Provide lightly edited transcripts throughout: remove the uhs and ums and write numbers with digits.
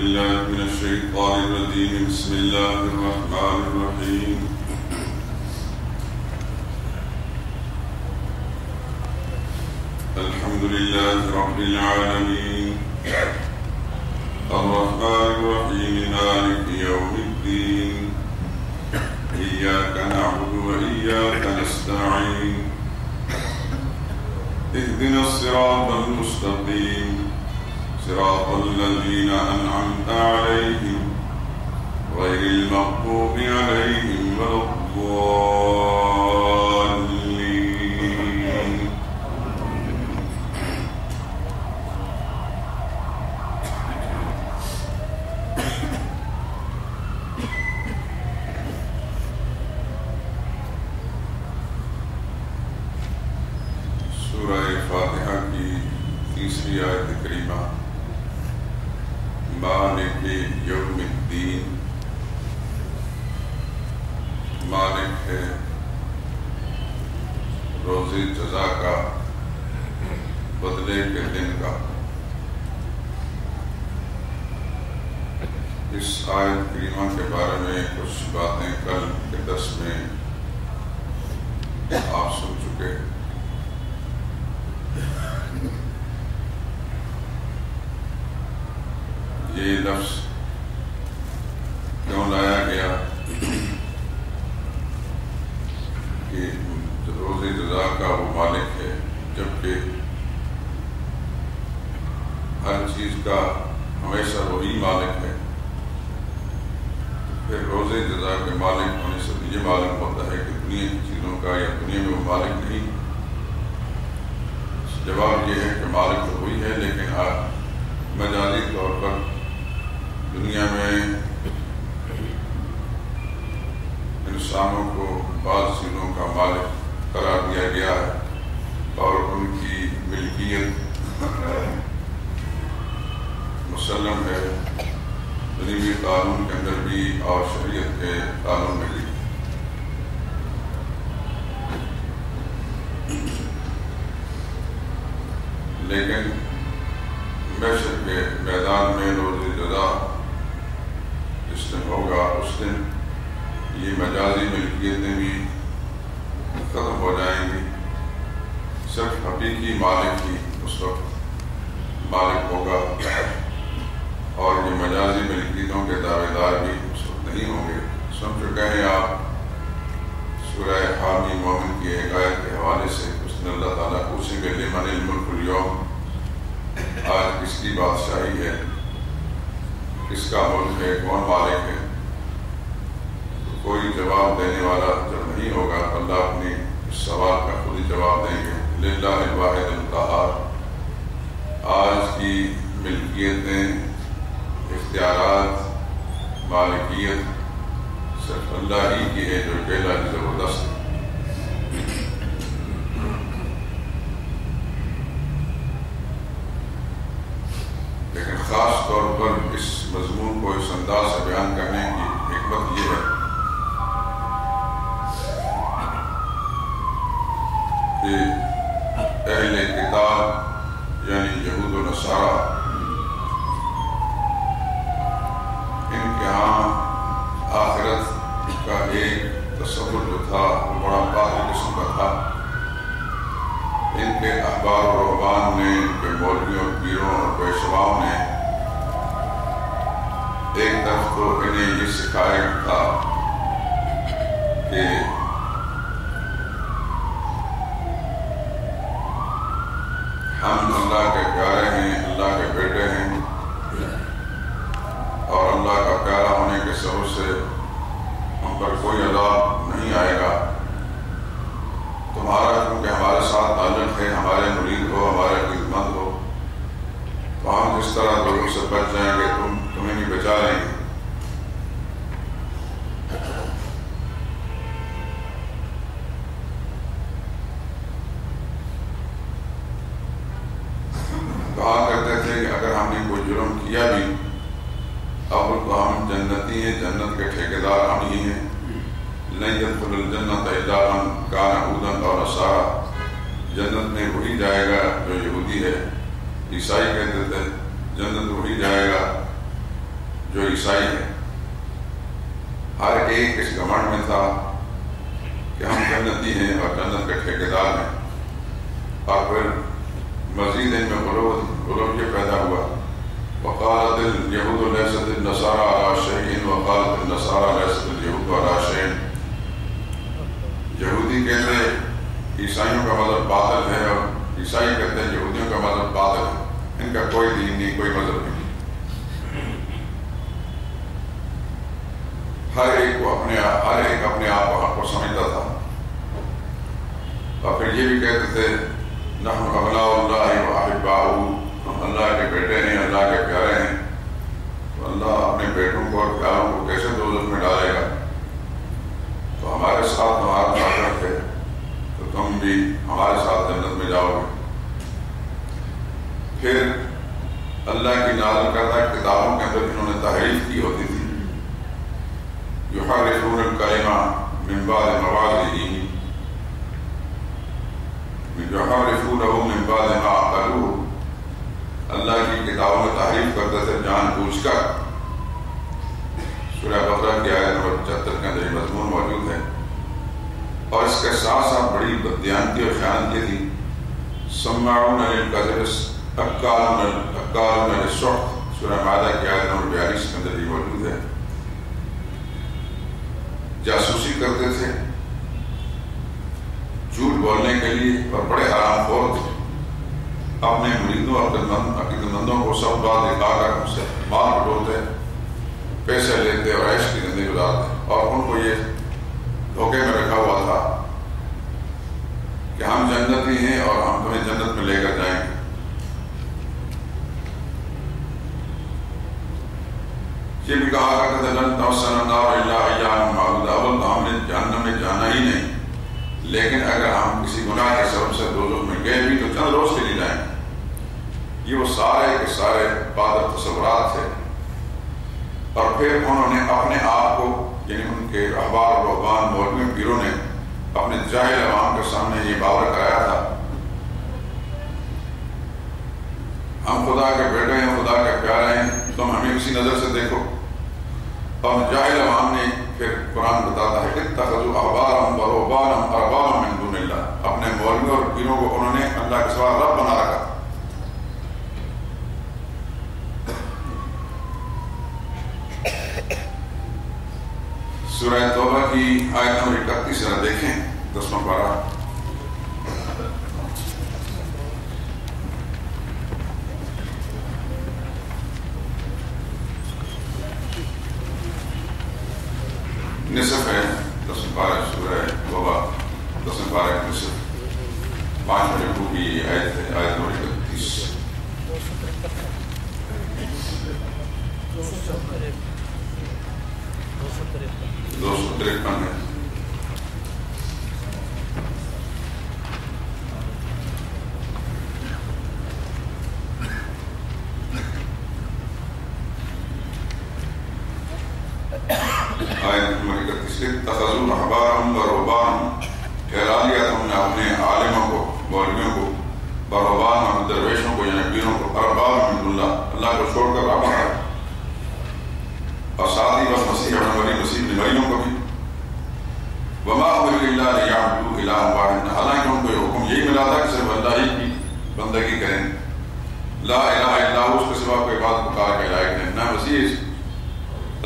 بالله من الشيطان الرجيم. بسم الله الرحمن الرحيم. الحمد لله رب العالمين الرحمن الرحيم مالك يوم الدين إياك نعبد وإياك نستعين اهدنا الصراط المستقيم صراط الذين أنعمت عليهم غير المغضوب عليهم ولا الضالين. سورہ فاتحہ کی تیسری آیت کریمہ مالک یوم الدین. مالک ہے روز جزا کا، بدلے کے دن کا. اس آیت کریمہ کے بارے میں کچھ باتیں کل کے درس میں آپ سن چکے. یہ لفظ کیوں لایا گیا کہ روز جزا کا وہ مالک ہے، جبکہ ہر چیز کا ہمیشہ وہی مالک ہے. پھر روز جزا کے مالک ہونے سے یہ معلوم ہوتا ہے کہ دنیا کی چیزوں کا یا دنیا میں وہ مالک نہیں. جواب یہ ہے کہ مالک تو وہی ہے، لیکن مجازی طور پر دنیا میں انسانوں کو بعض چیزوں کا مالک قرار دیا گیا ہے اور ان کی ملکیت مسلم ہے دنیوی قانون کے اندر بھی اور شریعت کے قانون میں بھی. لیکن محشر کے میدان میں روز جزا جس دن ہوگا، اس دن یہ مجازی ملکیتیں بھی ختم ہو جائیں گی. صرف حقیقی مالک ہی اس وقت مالک ہوگا اور یہ مجازی ملکیتوں کے دعوے دار بھی اس وقت نہیں ہوں گے. سن چکے ہیں آپ سورہ حامی مومن کی ایک آیت کے حوالے سے. اس دن اللہ تعالیٰ پوچھیں گے لمن الملک اليوم، آج کس کی بادشاہی ہے، کس کا ملک ہے، کون مالک ہے؟ تو کوئی جواب دینے والا جب نہیں ہوگا تو اللہ اپنی اس سوال کا خود ہی جواب دیں گے. للہ الواحد القہار، آج کی ملکیتیں، اختیارات، مالکیت صرف اللہ ہی کی ہے جو اکیلا زبردست ہے. لیکن خاص طور پر اس مضمون کو اس انداز سے بیان کرنے کی حکمت یہ ہے کہ اہل کتاب یعنی یہود و نصارہ، ان کے ہاں آخرت کا ایک تصور جو تھا وہ بڑا باہری قسم کا تھا. ان کے احبار و رہبان نے، ان کے مولویوں، پیروں اور پیشواؤں نے ایک طرف تو انہیں یہ سکھایا تھا کہ ہم اللہ کے پیارے ہیں، اللہ کے بیٹے ہیں اور اللہ کا پیارا ہونے کے سبب سے ہم پر کوئی عذاب نہیں آئے گا. تمہارا کیونکہ ہمارے ساتھ تعلق ہے، ہمارے مرید ہو، ہمارے خدمت ہو، تو ہم جس طرح لوگوں سے بچ جائیں گے تمہیں بھی بچا لیں گے. کہا کرتے تھے کہ اگر ہم نے کوئی جرم کیا بھی اب تو ہم جنتی ہیں، جنت کے ٹھیکیدار ہم ہی ہیں. لن يدخل الجنة إلا من كان هودا أو نصارى، جنت میں وہی جائے گا جو یہودی ہے. عیسائی کہتے تھے جنت وہی جائے گا جو عیسائی ہے، ہر ایک اس گھمنڈ میں تھا کہ ہم جنتی ہیں اور جنت کے ٹھیکیدار ہیں، اور پھر مزید ان میں غلو یہ پیدا ہوا، وقالت اليهود ليست النصارى على شيء وقالت النصارى ليست اليهود على شيء. یہودی کہتے ہیں عیسائیوں کا مذہب باطل ہے، اور عیسائی کہتے ہیں یہودیوں کا مذہب باطل ہے، ان کا کوئی دین نہیں، کوئی مذہب نہیں. ہر ایک اپنے آپ کو سمجھتا تھا، اور پھر یہ بھی کہتے تھے نحن ابناء اللہ واحباؤہ، ہم اللہ کے بیٹے ہیں، اللہ کے پیارے ہیں. تو اللہ اپنے بیٹوں کو اور پیاروں کو کیسے دوزخ میں ڈالے گا؟ تو ہمارے ساتھ ہمارا تعلق ہے، تو تم بھی ہمارے ساتھ جنت میں جاؤ گے. پھر اللہ کی نازل کردہ کتابوں کے اندر انہوں نے تحریف کی ہوتی تھی، یحرفون الکلمہ من بعد مواضعہ، یحرفونہ من بعد ما عقلوہ. اللہ کی کتابوں میں تحریف کرتے تھے جان بوجھ کر. سورہ بقرہ کی آیت نمبر 75 کے اندر یہ مضمون موجود ہے. اور اس کے ساتھ ساتھ بڑی بددیانتی اور خیانت یہ تھی، سماعون للکذب اکالون للسحت. سورہ مائدہ کی آیت نمبر 42 کے اندر یہ موجود ہے. جاسوسی کرتے تھے جھوٹ بولنے کے لیے، اور بڑے حرام خور تھے. اپنے مریدوں اور عقیدتمندوں کو سب بات دکھا کر ان سے مال بٹورتے، پیسے لیتے اور عیش کی زندگی گزارتے، اور ان کو یہ دھوکے میں رکھا ہوا تھا کہ ہم جنتی ہیں اور ہم تمہیں جنت میں لے کر جائیں گے. یہ بھی کہا کرتے تھے لن تمسنا النار الا ایاما معدودۃ، اول تو ہم نے جہنم میں جانا ہی نہیں، لیکن اگر ہم کسی گناہ کے سبب سے دوزخ میں گئے بھی تو چند روز کے لیے جائیں. یہ وہ سارے کے سارے باتیں تصورات تھے. اور پھر انہوں نے اپنے آپ کو، یعنی ان کے احبار و رہبان مولویوں پیروں نے اپنے جاہل عوام کے سامنے یہ باور کرایا تھا ہم خدا کے بیٹے ہیں، خدا کے پیارے ہیں، تم ہمیں اسی نظر سے دیکھو. اور جاہل عوام نے پھر قرآن بتاتا ہے اتخذوا احبارهم ورهبانهم اربابا من دون اللہ، اپنے مولویوں اور پیروں کو انہوں نے اللہ کے سوا رب بنا رکھا. سورہ توبہ کی آیت نمبر 31 ذرا دیکھیں، 10واں پارہ. نصف ہے 10 پارہ سورہ توبہ، 10 پارہ نصف، 5 رکوع کی آیت ہے، آیت نمبر 31. دو سو 53 ہے. آیت نمبر 31 اتخذوا احبارهم ورهبانهم، ٹھہرا لیا تم نے اپنے عالموں کو، مولویوں کو، ورہبانهم درویشوں کو یعنی پیروں کو، اربابا من دون اللہ، اللہ کو چھوڑ کر رب بنا. اور ساتھ ہی بس مسیح ابن مریم، مسیح ابن مریم کو بھی. وما امروا الا ليعبدوا الها واحدا، حالانکہ ان کو یہ حکم یہی ملا تھا کہ صرف اللہ ہی کی بندگی کریں. لا الہ الا ہو، اس کے سوا کوئی بات پکار کے لائق نہیں. نہ مسیح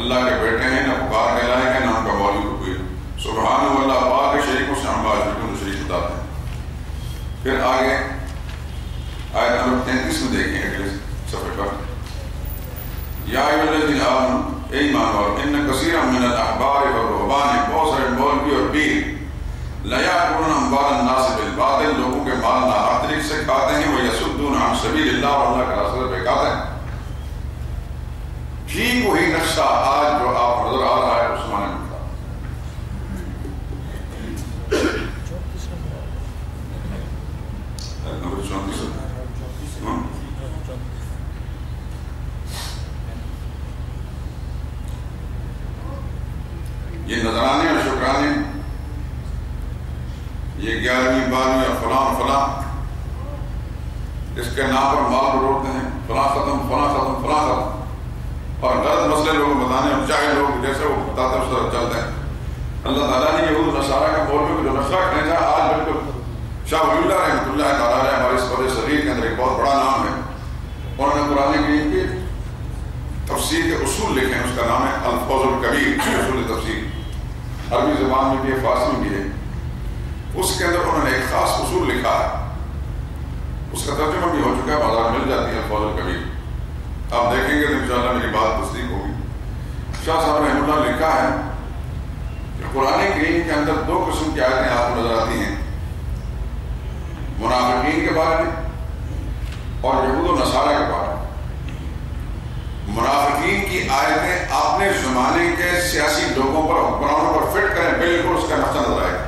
اللہ کے بیٹے ہیں، نہ پکار کے لائق ہیں، نہ ان کا موجود کوئی. سبحانہ اللہ پاک شریکوں سے ہم باز شریک بتاتے ہیں. پھر آگے آیت نمبر 33 میں دیکھیں اگلے صفحے پر. یا ایھا الذین آمنوا، اے ایمان والو، ان کثیرا من الاحبار والرہبان، بہت سارے مولوی اور پیر، لیأکلون اموال الناس بالباطل، لوگوں کے مال ناحق طریق سے کھاتے ہیں، ویصدون عن سبیل اللہ، اور اللہ کے راستے سے بہکاتے ہیں. ٹھیک وہی نقشہ آج جو آپ نظر آ رہا ہے اس زمانے میں تھا. نمبر 34 یہ نذرانے اور شکرانے، یہ 11ویں 12ویں اور فلاں فلاں، اس کے نام پر مال بٹورتے ہیں، فلاں ختم فلاں ختم فلاں ختم. اور غلط مسئلے لوگ اللہ تعالیٰ نے یہود نصارہ کا مولوی کو جو نقشہ کھینچا، آج بالکل شاہ ولی اللہ رحمۃ اللہ تعالیٰ ہمارے اس پورے شریر کے اندر ایک بہت بڑا نام ہے، انہوں نے قرآن کریم کے تفسیر کے اصول لکھے ہیں، اس کا نام ہے الفوز الکبیر اصول تفسیر، عربی زبان میں بھی ہے، فارسی میں بھی ہے۔ اس کے اندر انہوں نے ایک خاص اصول لکھا ہے، اس کا ترجمہ بھی ہو چکا ہے، بازار مل جاتی ہے الفوز الکبیر، آپ دیکھیں گے تو انشاءاللہ میری بات تصدیق ہوگی۔ شاہ صاحب رحمۃ اللہ لکھا ہے کہ قرآن کریم کے اندر دو قسم کی آیتیں آپ کو نظر آتی ہیں، منافقین کے بارے میں اور یہود و نصارہ کے بارے میں۔ منافقین کی آیتیں اپنے زمانے کے سیاسی لوگوں پر، حکمرانوں پر فٹ کریں، بالکل اس کا نقشہ نظر آئے گا۔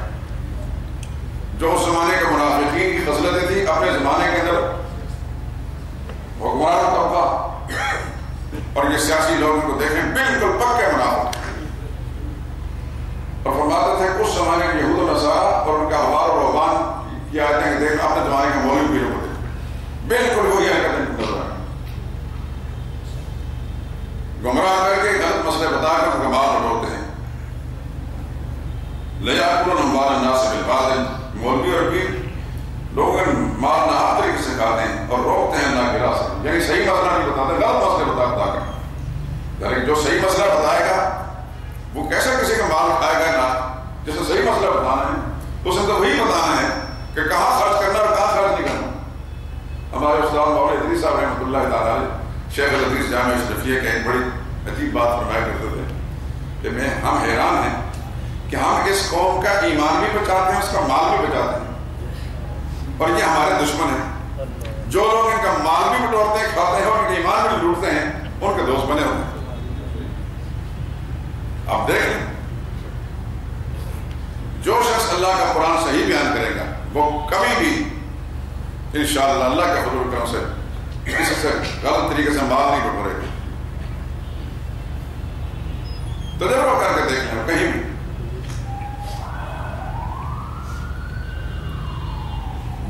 جو اس زمانے کے منافقین کی خصلتیں تھیں، اپنے زمانے کے اندر حکمران طبقہ اور یہ سیاسی لوگوں کو دیکھیں، بالکل پکے منافق، اور فرماتے تھے اس زمانے کے یہود و نصارہ اور ان کا احبار اور رہبان کی آیتیں دیکھ اپنے زمانے کے مولوی بھی ہوتے بالکل وہی حرکتیں نظر آئیں، گمراہ کر کے غلط مسئلے بتا کر ان کا مال لوٹتے ہیں۔ لیاکلون اموال الناس بالباطل، مولوی اور پیر لوگ مال ناحق طریقے سے کھاتے ہیں اور روکتے ہیں اللہ کی راہ سے، یعنی صحیح مسئلہ نہیں بتاتے، غلط مسئلے بتا کر، یعنی جو صحیح مسئلہ بتائے گا وہ کیسے کسی کا مال کھائے گا؟ نہ جسے صحیح مسئلہ بتانا ہے اسے تو وہی بتانا ہے کہ کہاں خرچ کرنا اور کہاں خرچ نہیں کرنا۔ ہمارے استاد مولانا ادریس صاحب رحمۃ اللہ تعالیٰ شیخ الحدیث جامع اشرفیہ کے ایک بڑی عجیب بات فرمایا کرتے تھے کہ ہم حیران ہیں کہ ہم اس قوم کا ایمان بھی بچاتے ہیں، اس کا مال بھی بچاتے ہیں، اور یہ ہمارے دشمن ہیں۔ جو لوگ ان کا مال بھی بٹورتے ہیں، کھاتے ہیں اور ان کے ایمان بھی لوٹتے ہیں، ان کے دوست بنے ہوتے ہیں۔ آپ دیکھ لیں، جو شخص اللہ کا قرآن صحیح بیان کرے گا وہ کبھی بھی انشاءاللہ اللہ کے فضل و کرم سے کسی سے غلط طریقے سے مال نہیں بٹورے گا۔ تجربہ کر کے دیکھ لیں، کہیں بھی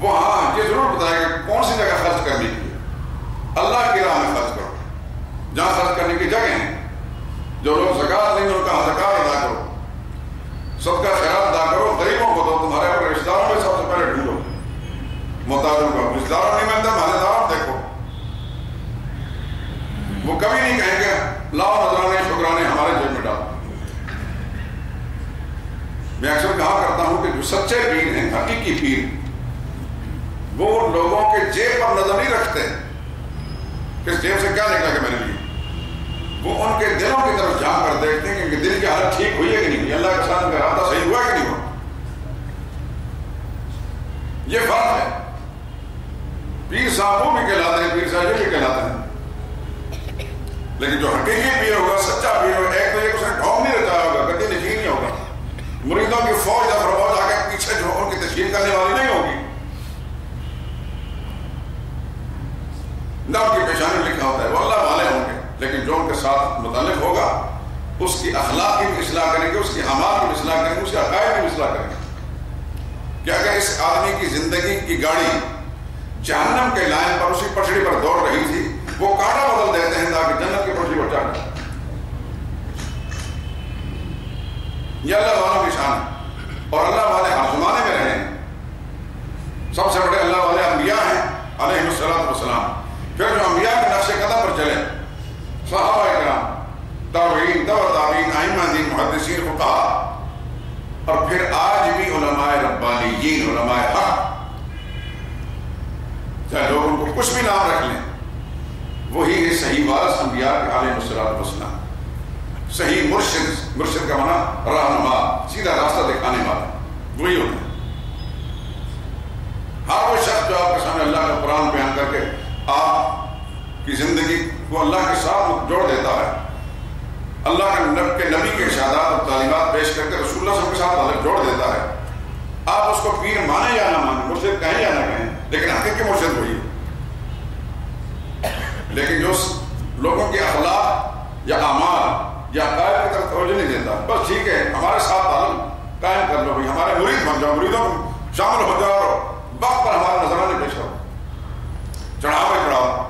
وہ ہاں یہ ضرور بتائے کہ کون سی جگہ خرچ کرنے کی ہے، اللہ کی راہ میں خرچ کرو، جہاں خرچ کرنے کی جگہ ہیں۔ جو لوگ زکوٰۃ نہیں ان کا زکوٰۃ ادا کرو، صدقہ خیرات ادا کرو، غریبوں کو دو، تمہارے اپنے رشتہ داروں میں سب سے پہلے ڈھونڈو، محتاجوں کو، رشتہ داروں نہیں ملتا مالے داروں دیکھو۔ وہ کبھی نہیں کہیں گے لاؤ نذرانے شکرانے ہمارے جیب میں ڈالو۔ میں اکثر کہا کرتا ہوں کہ جو سچے پیر ہیں، حقیقی پیر، وہ لوگوں کے جیب پر نظر نہیں رکھتے کس جیب سے کیا نکلا کہ میرے لیے، وہ ان کے دلوں کی طرف جھانک کر دیکھتے ہیں کہ دل کی حالت ٹھیک ہوئی ہے کہ نہیں ہوئی، اللہ کے ساتھ کا ارادہ صحیح ہوا کہ نہیں ہوا۔ یہ فرق ہے، پیر صاحب وہ بھی کہلاتے ہیں، پیر صاحب یہ بھی کہلاتے ہیں، لیکن جو حقیقی پیر ہوگا، سچا پیر ہوگا، ایک تو یہ اس نے ڈھونگ نہیں رچایا ہوگا، گدی نشین نہیں ہوگا، مریدوں کی فوج یا فروج آ کے پیچھے جو ان کی تشکیل کرنے والی نہیں ہوگی، نہ ان کی پیشانی لکھا ہوتا ہے، وہ اللہ والے ہوں گے، لیکن جو ان کے ساتھ متعلق ہوگا اس کی اخلاق کی بھی اصلاح کریں گے، اس کی اعمال کی بھی اصلاح کریں گے، اس کے عقائد کی بھی اصلاح کریں گے۔ کہ اگر اس آدمی کی زندگی کی گاڑی جہنم کے لائن پر اسی پٹڑی پر دوڑ رہی تھی، وہ کانٹا بدل دیتے ہیں تاکہ جنت کی پٹڑی پر چڑھ جائے۔ یہ اللہ والوں کی شان ہے، اور اللہ والے ہر زمانے میں رہے ہیں۔ سب سے بڑے اللہ والے انبیاء ہیں علیہ الصلوۃ والسلام، پھر جو انبیاء کے نقش قدم پر چلے، صحابہ کرام، تابعین، تبع تابعین، ائمہ دین، محدثین، فقہاء، اور پھر آج بھی علماء ربانیین، علماء حق، چاہے لوگ ان کو کچھ بھی نام رکھ لیں، وہی ہے صحیح وارث انبیاء کے علیہ الصلوۃ والسلام، صحیح مرشد، مرشد کا معنی رہنما، سیدھا راستہ دکھانے والا، وہی ہوتے ہیں۔ ہر وہ شخص جو آپ کے سامنے اللہ کا قرآن بیان کر کے آپ کی زندگی کو اللہ کے ساتھ جوڑ دیتا ہے، اللہ کے نبی کے ارشادات اور تعلیمات پیش کر کے رسول اللہ صلی اللہ علیہ وسلم کے ساتھ اللہ جوڑ دیتا ہے، آپ اس کو پیر مانے یا نہ مانے، مرشد کہیں یا نہ کہیں، لیکن حقیقی مرشد وہی ہے۔ لیکن جو لوگوں کے اخلاق یا اعمال یا عقائد کی طرف توجہ نہیں دیتا، بس ٹھیک ہے ہمارے ساتھ تعلق قائم کر لو، بھائی ہمارے مرید بن جاؤ، مریدوں کو شامل ہو جاؤ، اور وقت پر ہمارا نذرانے پیش کرو، چڑھاوے چڑھاؤ۔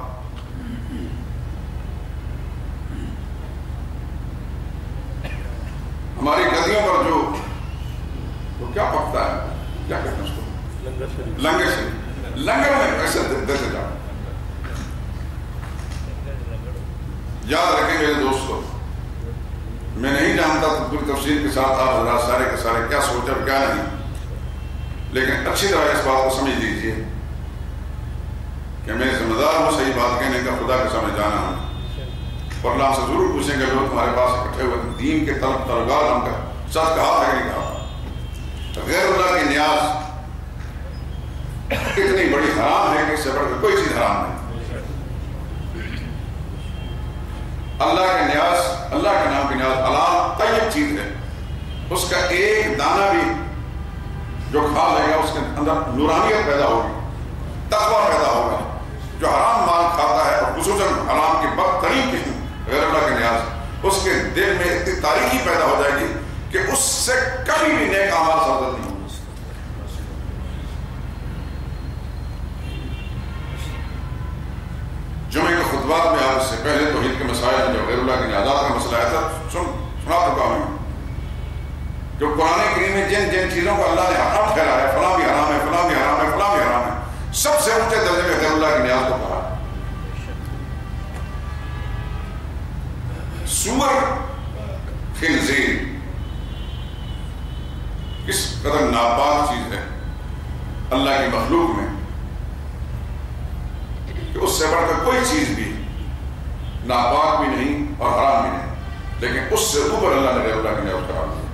ہماری گدیوں پر جو لنگر شریف، لنگر میں پیسے دیتے جاؤ. یاد رکھیں میرے دوستو، میں نہیں جانتا تو پوری تفصیل کے ساتھ آپ حضرات سارے کے سارے کیا سوچا اور کیا نہیں، لیکن اچھی طرح اس بات کو سمجھ لیجیے کہ میں ذمہ دار ہوں صحیح بات کہنے کا، خدا کے سامنے جانا ہوں، اور اللہ سے ضرور پوچھیں گے لوگ تمہارے پاس اکٹھے ہوئے دین کے طلبگار ہم کا سچ کہا تھا کہ نہیں کہا. غیر اللہ کی نیاز اتنی بڑی حرام ہے کہ اس سے بڑھ کر کوئی چیز حرام نہیں. اللہ کے نیاز، اللہ کے نام کی نیاز حلال طیب چیز ہے. اس کا ایک دانہ بھی جو کھا لے گا اس کے اندر نورانیت پیدا ہوگی، تقویٰ پیدا ہوگا. جو حرام مال کھاتا ہے اور خصوصاً حرام کی بدترین قسم غیر اللہ کے نیاز، اس کے دل میں اتنی تاریکی پیدا ہو جائے گی کہ اس سے کبھی بھی نیک اعمال سرزد نہیں ہوگی. جمعے کے خطبات میں آپ اس سے پہلے توحید کے مسائل ہیں، جو غیر اللہ کے نیازات کا مسئلہ ہے تھا سنا چکا ہوں. جو قرآن کریم میں جن جن چیزوں کو اللہ نے حرام ٹھہرایا ہے، فلاں بھی حرام ہے، فلاں بھی حرام ہے، فلاں بھی حرام ہے، سب سے اونچے درجے میں غیر اللہ کی نیاز کو کہا. سور، خنزیر کس قدر ناپاک چیز ہے اللہ کی مخلوق میں کہ اس سے بڑھ کر کوئی چیز بھی ناپاک بھی نہیں اور حرام بھی نہیں، لیکن اس سے اوپر اللہ نے غیر اللہ کی نیاز قرار دیا.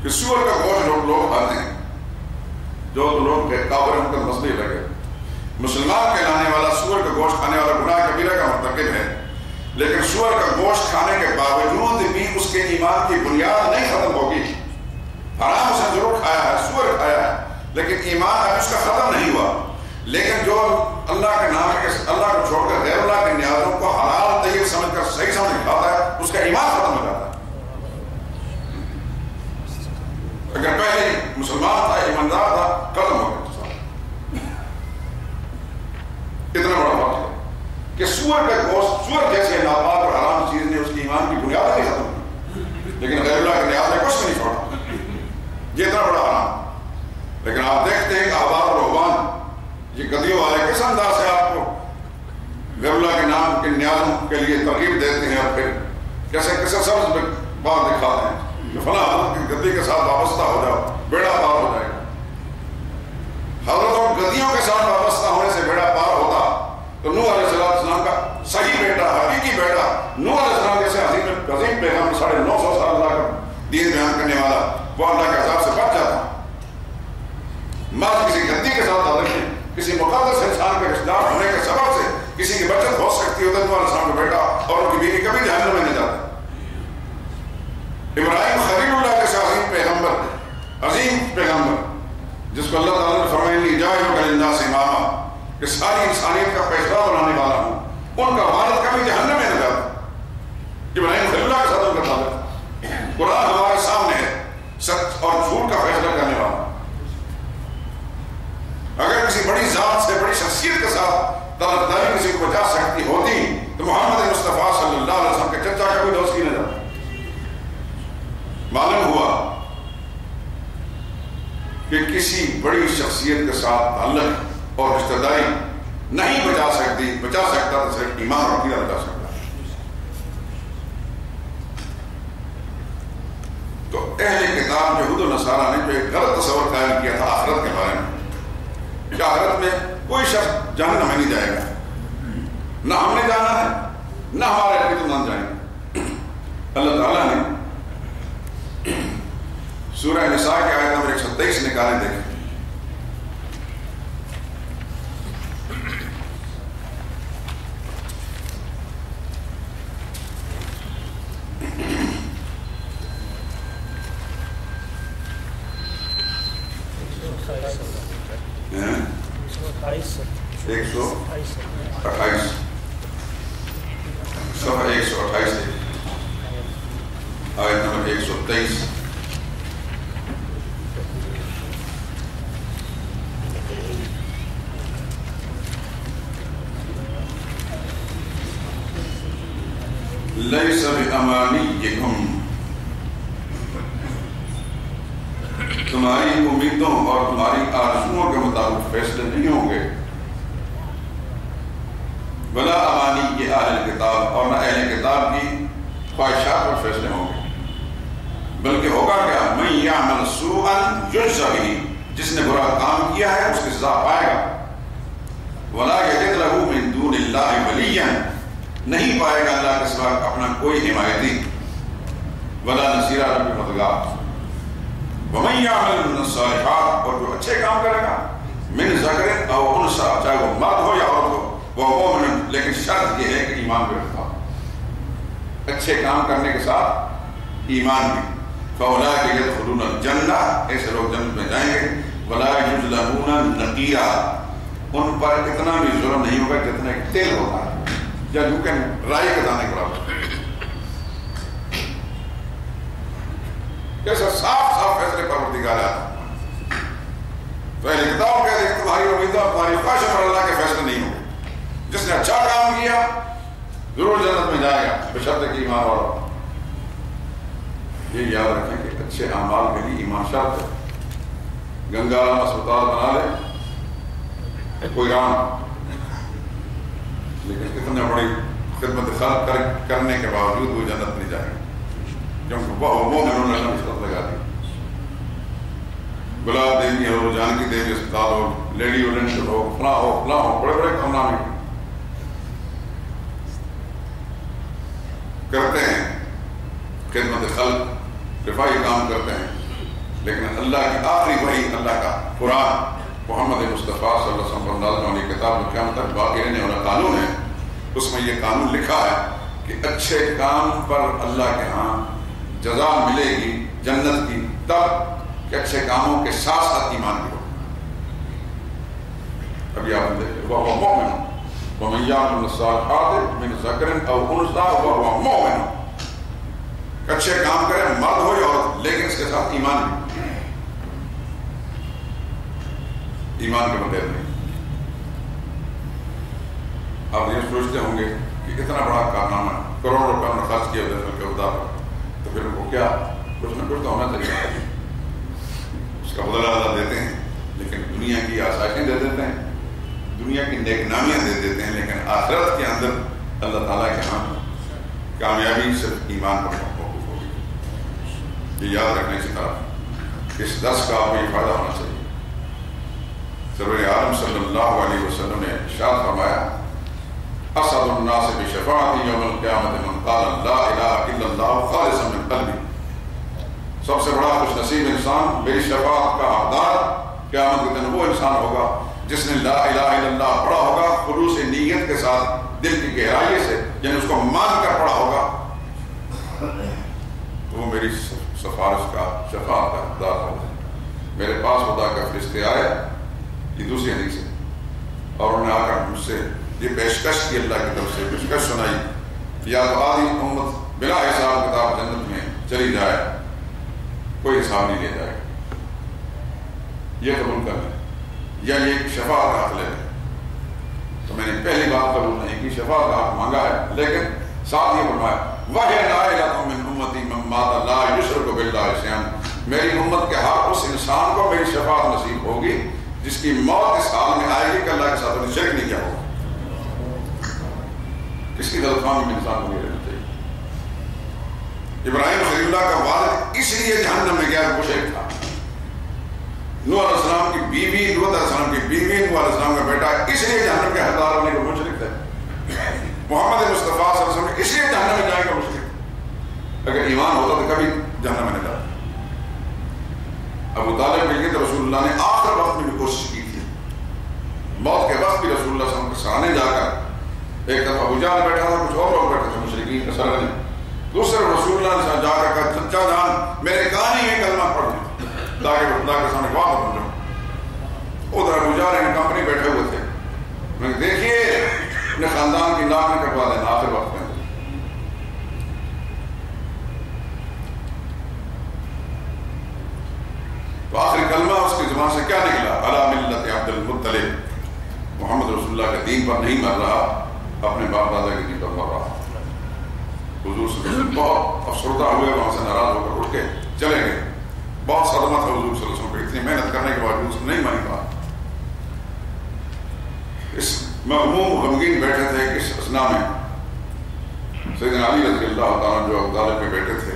کہ سور کا گوشت لوگ کھاتے ہیں، جو لوگ کافر ان کا مسئلہ لگے. مسلمان کہلانے والا سور کا گوشت کھانے والا گناہ کبیرہ کا مرتکب ہے، لیکن سور کا گوشت کھانے کے باوجود بھی اس کے ایمان کی بنیاد نہیں ختم ہوگی. حرام اسے ضرور کھایا ہے، سور کھایا ہے، لیکن ایمان اب اس کا ختم نہیں ہوا. لیکن جو اللہ کے نام کے اللہ کو چھوڑ کر غیر اللہ کے نیازوں کو حلال طیب سمجھ کر صحیح سمجھ کھاتا ہے، اس کا ایمان ختم ہو جاتا ہے. اگر پہلے مسلمان تھا، ایماندار تھا، ختم ہو گیا. اتنا بڑا فرق ہے کہ سور کا گوشت، سور جیسے ناپاک اور حرام چیز نے اس کی ایمان کی بنیاد نہیں ختم کی، لیکن غیر اللہ کے نیاز نے کچھ نہیں چھوڑا. یہ اتنا بڑا حرام. لیکن آپ دیکھتے ہیں کہ آباد اور رحبان یہ گدیوں والے کس انداز سے آپ کو غیر اللہ کے نام کے نیازوں کے لیے ترغیب دیتے ہیں، اور پھر کیسے کیسے سبز بات دکھاتے ہیں کہ فلاں حضرت کی گدی کے ساتھ وابستہ ہو جاؤ، بیڑا پار ہو جائے گا. حضرتوں گدیوں کے ساتھ وابستہ ہونے سے بیڑا پار ہوتا تو نوح علیہ السلام کا صحیح بیٹا، حقیقی بیٹا نوح علیہ السلام جیسے عظیم پیغام 950 سال اللہ کا دین بیان کرنے والا، وہ اللہ کے عذاب سے بچ جاتا. ماں کسی گدی کے ساتھ تعلق کسی مقدس انسان کے رشتہ دار ہونے کے سبب سے کسی کی بچت ہو سکتی ہے، تو نوح علیہ السلام کا بیٹا اور ان کی بیوی کبھی جہنم میں نہیں جاتے. ابراہیم خلیل اللہ کے عظیم پیغمبر، عظیم پیغمبر جس کو اللہ تعالیٰ نے فرمایا لی جاعلک للناس اماما، کہ ساری انسانیت کا فیصلہ بنانے والا ہوں، ان کا والد کبھی جہنم میں نہ جاتا. ابراہیم خلیل اللہ کے ساتھ ان کا تعلق. قرآن ہمارے سامنے ہے، سچ اور جھوٹ کا فیصلہ کرنے والا. اگر کسی بڑی ذات سے، بڑی شخصیت کے ساتھ طلبداری کسی کو بچا سکتی ہوتی تو محمد مصطفیٰ صلی اللہ علیہ وسلم کے چچا کا بھی دوست کی نہ جاتا. معلوم ہوا کہ کسی بڑی شخصیت کے ساتھ تعلق اور رشتہ داری نہیں بچا سکتا تو صرف ایمان اور عقیدہ بچا سکتا. تو اہل کتاب یہود و نصارہ نے جو ایک غلط تصور قائم کیا تھا آخرت کے بارے میں کہ آخرت میں کوئی شخص جہنم میں نہیں جائے گا، نہ ہم نے جانا ہے نہ ہمارے عقیدتمند جائیں گے. اللہ تعالیٰ نے سورہ نساء کی آیت نمبر 123 نکالے دیکھیں. صفحہ 128 آیت نمبر 123. ليس بأمانيكم تمہاری امیدوں اور تمہاری آرزوؤں کے مطابق فیصلے نہیں ہوں گے، ولا امانی یہ اہل کتاب، اور نہ اہل کتاب کی خواہشات پر فیصلے ہوں گے، بلکہ ہوگا کیا، من یعمل سوءا یجزی بہ، جس نے برا کام کیا ہے اس کی سزا پائے گا، ولا یجد لہ من دون اللہ ولیا، نہیں پائے گا اللہ کے سوا اپنا کوئی حمایتی، ولا نصیرہ، رب مددگار۔ ومن یعمل من الصالحات، اور جو اچھے کام کرے گا، من ذکر او انثی، چاہے وہ مرد ہو یا عورت ہو، وہ مومن، لیکن شرط یہ ہے کہ ایمان بھی رکھتا ہو، اچھے کام کرنے کے ساتھ ایمان بھی، فَأُولَٰئِکَ يَدْخُلُونَ الْجَنَّةَ، ایسے لوگ جنت میں جائیں گے، وَلَا يُظْلَمُونَ نَقِيرًا، ان پر اتنا بھی ظلم نہیں ہوگا جتنا ایک تیل ہوتا ہے یا جو کہ رائی کے دانے کا برابر، کیسا صاف صاف فیصلے پروردگار آتا۔ تو اہل کتاب کہتے ہیں کہ تمہاری امیدوں اور تمہاری خواہشوں پر اللہ کے فیصلے نہیں ہوں گے، جس نے اچھا کام کیا ضرور جنت میں جائے گا بشرط کہ ایمان والا۔ یہ یاد رکھیں کہ اچھے اعمال کے لیے ایمان شرط ہے۔ گنگا عالم اسپتال بنا لے کوئی رام، لیکن اتنے بڑی خدمت خلق کرنے کے باوجود وہ جنت نہیں جائے گا، کیونکہ وہ مومنوں نے شرط لگا دی۔ گلاب دیوی ہو، جانکی دیوی اسپتال ہو، لیڈی اورینٹل ہو، فلاں ہو فلاں ہو، بڑے بڑے کام نامے کرتے ہیں، خدمت خلق رفائی کام کرتے ہیں، لیکن اللہ کی آخری وحی، اللہ کا قرآن، محمد مصطفیٰ صلی اللہ علیہ وسلم پر نازل ہونے کی کتاب جو قیامت تک باقی رہنے والا قانون ہے، اس میں یہ قانون لکھا ہے کہ اچھے کام پر اللہ کے ہاں جزا ملے گی جنت کی، تب کہ اچھے کاموں کے ساتھ ساتھ ایمان بھی ہو۔ ابھی آپ نے دیکھے وَهُوَ مُؤْمِنٌ وَمَن يَعْمَلْ مِنَ الصَّالِحَاتِ مِن ذَكَرٍ أَوْ أُنثىٰ وَهُوَ مُؤْمِنٌ، اچھے کام کرے مرد ہو یا عورت، لیکن اس کے ساتھ ایمان بھی، ایمان کے بغیر نہیں۔ آپ یہ سوچتے ہوں گے کہ اتنا بڑا کارنامہ، کروڑوں روپے ہم نے خرچ کیا دفعہ کے خدا پر، تو پھر ان کو کیا کچھ نہ کچھ تو ہونا چاہیے، اس کا بدلہ اللہ دیتے ہیں، لیکن دنیا کی آسائشیں دے دیتے ہیں، دنیا کی نیک نامیاں دے دیتے ہیں، لیکن آخرت کے اندر اللہ تعالیٰ کے ہاں کامیابی صرف ایمان پر موقوف ہوگی۔ یہ یاد رکھنے کی طرف اس درس کا آپ کو یہ فائدہ ہونا چاہیے۔ سرور عالم صلی اللہ علیہ وسلم نے ارشاد فرمایا، اسعد الناس بشفاعتی یوم القیامت من قال لا الہ الا اللہ خالصا من قلبی، سب سے بڑا خوش نصیب انسان میری شفاعت کا حقدار قیامت کے دن وہ انسان ہوگا جس نے لا الہ الا اللہ پڑھا ہوگا خلوص نیت کے ساتھ، دل کی گہرائی سے، یعنی اس کو مان کر پڑھا ہوگا، تو وہ میری سفارش کا شفاعت کا حقدار ہوگا۔ میرے پاس خدا کا فرشتے آئے، یہ دوسری حدیث ہے، اور انہوں نے آ کر مجھ سے یہ پیشکش کی، اللہ کی طرف سے پیشکش سنائی، یا تو آدھی امت بلا حساب کتاب جنت میں چلی جائے، کوئی حساب نہیں لے جائے، یہ قبول کر لیں، یا یہ شفاعت کا حق لے لیں۔ تو میں نے پہلی بات قبول نہیں کی، شفاعت کا حق مانگا ہے، لیکن ساتھ یہ فرمایا وَهِيَ نَائِلَةٌ مِّنْ أُمَّتِي مَن مَّاتَ لَا يُشْرِكُ بِاللَّهِ شَيْئًا، میری امت کے ہر اس انسان کو میری شفاعت نصیب ہوگی جس کی موت اس حال میں آئے گی کہ اللہ کے ساتھ انہیں شرک نہیں کیا ہوگا۔ اس کی غلط فہمی میں انسان کو نہیں رہنا چاہیے۔ ابراہیم خلیل اللہ کا والد اس لیے جہنم میں گیا وہ شریک تھا، نوح علیہ السلام کی بیوی، لوط علیہ السلام کی بیوی، نوح علیہ السلام کا بیٹا اس لیے جہنم کے حقدار ہونے کو مشرک تھے، محمد مصطفیٰ صلی اللہ علیہ وسلم اس لیے جہنم میں جائے گا مشرک، اگر ایمان ہوتا تو کبھی جہنم میں نہیں جاتا۔ ابو طالب مل گئے تو رسول اللہ نے آخر وقت میں بھی کوشش کی تھی، موت کے وقت بھی رسول اللہ صلی اللہ علیہ وسلم کے سامنے جا کر، ایک طرف ابو جہل بیٹھا تھا، کچھ اور لوگ بیٹھے تھے مشرکین کے سرگرم میں، دوسرے رسول اللہ نے جا کر کہا چچا جان میرے کہانی میں کلمہ پڑھ دیں تاکہ اللہ کے سامنے بات بن جاؤں۔ ادھر ابو جہل ان کمپنی بیٹھے ہوئے تھے، میں نے دیکھیے اپنے خاندان کی ناک میں کٹوا دینا آخر وقت میں۔ تو آخری کلمہ اس کی زبان سے کیا نکلا؟ علی ملت عبد المطلب، محمد رسول اللہ کے دین پر نہیں مر رہا، اپنے باپ دادا کے دین پر مر رہا۔ حضور صلی اللہ علیہ وسلم بہت افسردہ ہوئے، وہاں سے ناراض ہو کر اٹھ کے چلے گئے، بہت صدمہ تھا حضور صلی اللہ علیہ وسلم اتنی محنت کرنے کے باوجود اس نے نہیں مانی بات. اس مغموم غمگین بیٹھے تھے کہ اس اسنا میں سیدنا علی رضی اللہ تعالیٰ جو ابو طالب کے بیٹے تھے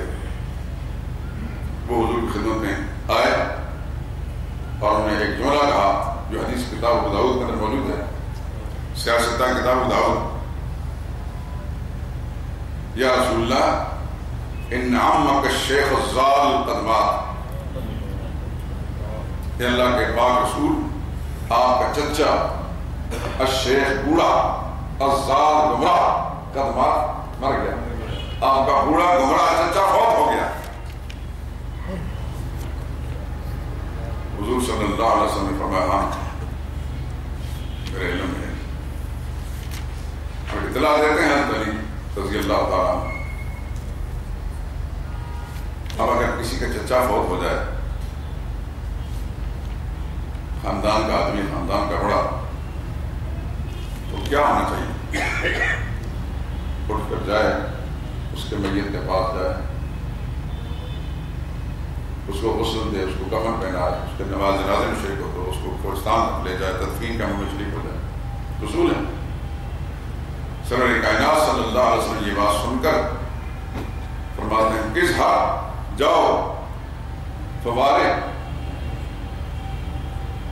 وہ حضور کی خدمت میں آئے اور انہیں ایک جملہ کہا جو حدیث کتاب ابو داؤد کے اندر موجود ہے, سیاستہ کتاب ابو داؤد. یا رسول اللہ ان عمک الشیخ الزال قد مات. کہ اللہ کے پاک رسول آپ کا چچا الشیخ بوڑھا الزال گمراہ قد مات مر گیا. آپ کا بوڑھا گمراہ چچا فوت ہو گیا. حضور صلی اللہ علیہ وسلم نے فرمایا ہاں میرے علم ہے. اور اطلاع دیتے ہیں حضرت علی رضی اللہ تعالیٰ اب اگر کسی کا چچا فوت ہو جائے, خاندان کا آدمی, خاندان کا بڑا, تو کیا ہونا چاہیے؟ اٹھ کر جائے, اس کے میت کے پاس جائے, اس کو غسل دے, اس کو کفن پہنائے, اس کے نماز جنازے میں شریک ہو تو اس کو قبرستان لے جائے, تدفین کا میں شریک ہو جائے. رسول ہے سرور کائنات صلی اللہ علیہ وسلم یہ بات سن کر فرماتے ہیں کس ہاتھ جاؤ فوارے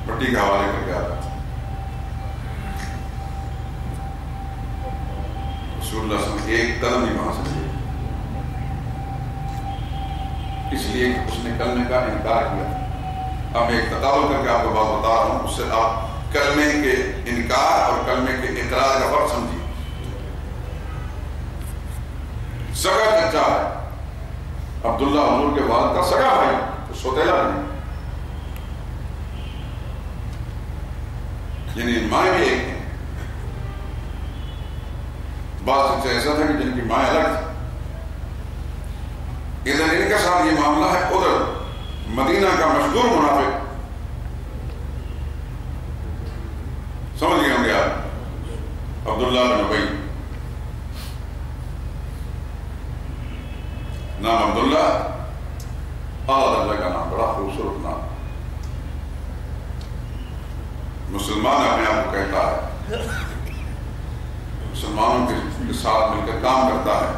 مٹی کے حوالے کر کے آتا. رسول اللہ صلی اللہ علیہ وسلم ایک قدم نہیں وہاں سے, اس لیے کہ اس نے کلمے کا انکار کیا. اب میں ایک تقابل کر کے آپ کو بات بتا رہا ہوں, اس سے آپ کلمے کے انکار اور کلمے کے اقرار کا فرق سمجھیے. سگا چچا ہے عبداللہ حضور کے والد کا سگا بھائی, تو سوتیلا نہیں, یعنی مائیں بھی ایک ہیں. بعض چچے ایسا تھا کہ جن کی مائیں الگ تھی. ادھر ان کے ساتھ یہ معاملہ ہے, ادھر مدینہ کا مشہور منافق, سمجھ گئے ہوں گے آپ, عبداللہ بن ابی, نام عبداللہ, اعلیٰ درجہ کا نام, بڑا خوبصورت نام. مسلمان اپنے آپ کو کہتا ہے, مسلمانوں کے ساتھ مل کر کام کرتا ہے,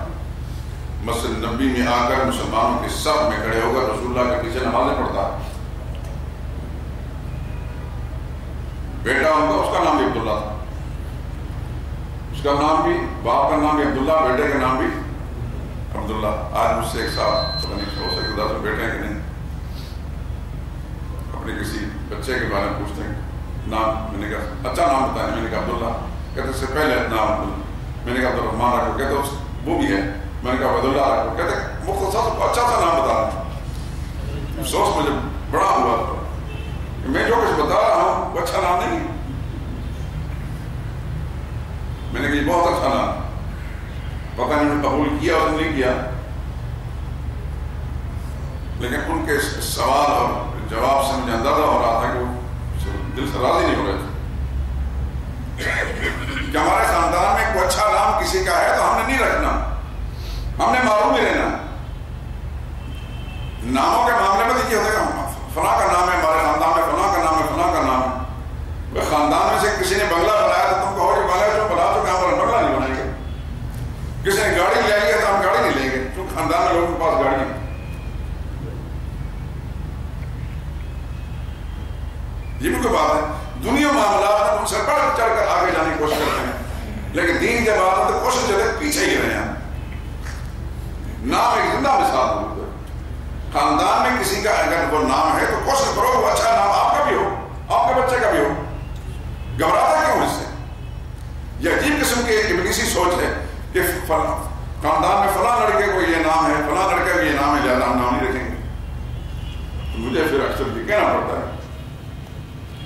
مسجد نبی میں آ کر مسلمانوں کے صف میں کھڑے ہو کر رسول اللہ کے پیچھے نمازیں پڑھتا ہے. بیٹا ان کا, اس کا نام بھی عبداللہ تھا, اس کا نام بھی, باپ کا نام بھی عبداللہ, بیٹے کا نام بھی عبداللہ. آج مجھ سے ایک ساتھ پتہ نہیں ہو سکتا تو بیٹے ہیں کہ نہیں, اپنے کسی بچے کے بارے میں پوچھتے ہیں نام, میں نے کہا اچھا نام بتائیں, میں نے کہا عبداللہ, کہتے اس سے پہلے نام عبداللہ, میں نے کہا عبدالرحمان رکھو, کہتے وہ بھی ہے, میں نے کہا عبداللہ رکھو, کہتے مختصر اچھا سا نام بتا رہا ہوں. افسوس مجھے بڑا ہوا کہ میں جو کچھ بتا رہا ہوں وہ اچھا نام نہیں. میں نے کہا یہ بہت اچھا نام, پتہ نہیں انہوں نے قبول کیا اور نہیں کیا, لیکن ان کے سوال اور جواب سے مجھے اندازہ ہو رہا تھا کہ وہ دل سے راضی نہیں ہو رہے تھے کہ ہمارے خاندان میں کوئی اچھا نام کسی کا ہے تو ہم نے نہیں رکھنا, ہم نے معلوم ہی رہنا. ناموں کے معاملے میں دیکھیے ہوتا ہے, فلاں کا نام ہے ہمارے خاندان میں, فلاں کا نام ہے, فلاں کا نام ہے. خاندان میں سے کسی نے بنگلہ بنایا تو تم کہو کہ بنگلہ جو بنا تو ہم بنگلہ نہیں بنائیں گے. کسی نے گاڑی لے آئی ہے تو ہم گاڑی نہیں لیں گے, کیونکہ خاندان میں لوگوں کے پاس گاڑی ہے. یہ بھی کوئی بات ہے. دنیا معاملات میں ہم سے بڑھ چڑھ کر آگے جانے کی کوشش کرتے ہیں, لیکن دین کے بعد تو کوشش چلے پیچھے ہی رہے ہیں. نام ایک زندہ مثال ہے. خاندان میں کسی کا اگر وہ نام ہے تو کوشش کرو وہ اچھا نام آپ کا بھی ہو, آپ کے بچے کا بھی ہو. گھبراتا کیوں اس سے؟ یہ عجیب قسم کی ابلیسی سوچ ہے کہ خاندان میں فلاں لڑکے کو یہ نام ہے, فلاں لڑکے کو یہ نام ہے, زیادہ ہم نام نہیں رکھیں گے. تو مجھے پھر اکثر یہ کہنا پڑتا ہے